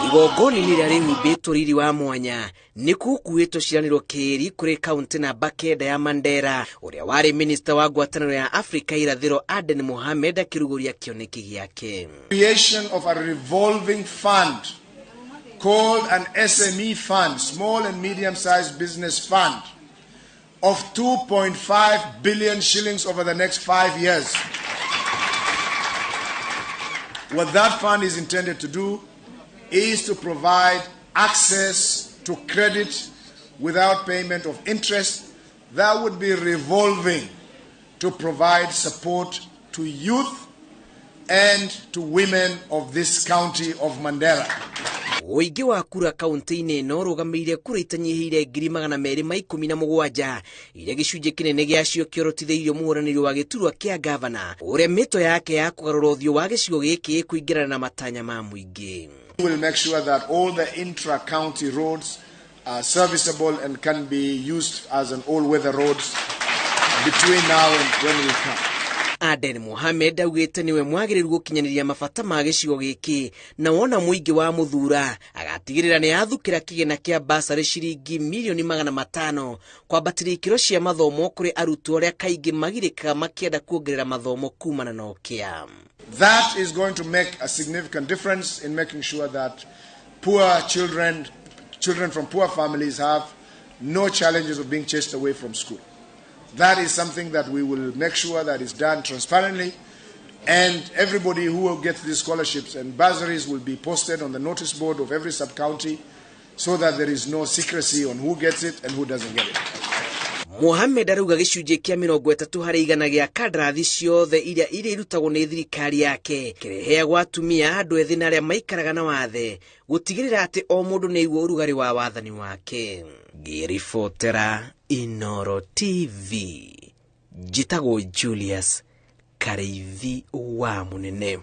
Igongoni ni rĩarĩ humbĩtwo riri wa mwanya nĩ kukuĩtwo ciranĩro kĩri kũrĩ kaunti namba kenda ya Mandera ũrĩa warĩ minister wa ngwatanĩro ya Afrika irathĩro Aden Mohammed akĩrugũria kĩoneki gĩake. Creation of a revolving fund called an SME fund, small and medium-sized business fund, of 2.5 billion shillings over the next 5 years. What that fund is intended to do is to provide access to credit without payment of interest that would be revolving to provide support to youth and to women of this county of Mandera. Ũingĩ wa kura kaunti-inĩ ĩno ũrũgamĩrĩire kura itanyihĩire 217 iria gĩcunjĩ kĩnene gĩacio kĩorotithĩirio mũhũranĩri wa gĩturwa kĩa gavana ũrĩa mĩto yake ya kũgarũra ũthiũ wa gĩcigo gĩkĩ kũingĩrana na matanya ma mũingĩ. We will make sure that all the intra-county roads are serviceable and can be used as an all-weather roads between now and when we come. Aden Mohammed augĩte nĩwe mwagĩrĩru gũkinyanĩria mabata ma gĩcigo gĩkĩ na wona mũingĩ wa mũthura agatigĩrĩra nĩ yathukĩra kĩgĩna kĩa basarĩ ciringi milioni 500 kwambatĩria ikĩro cia mathomo kũrĩ arutwo arĩa kaingĩ magirĩkaga makĩenda kuongerera mathomo kumana na ũkĩa. That is going to make a significant difference in making sure that poor children from poor families have no challenges of being chased away from school. That is something that we will make sure that is done transparently, and everybody who will get these scholarships and bursaries will be posted on the notice board of every sub-county so that there is no secrecy on who gets it and who doesn't get it. Mohammed arauga gĩcunjĩ kĩa 30 harĩ igana gĩa kandarathi ciothe iria irutagwo nĩ thirikari yake kĩreheagwo atumia, andũ ethĩ na arĩa maikaraga na wathe gũtigĩrĩra atĩ o mũndũ nĩ aigua ũrugarĩ wa wathani wake. Ngĩribotera Inooro TV, njĩtagwo Julius Kareithi wa Mũnene.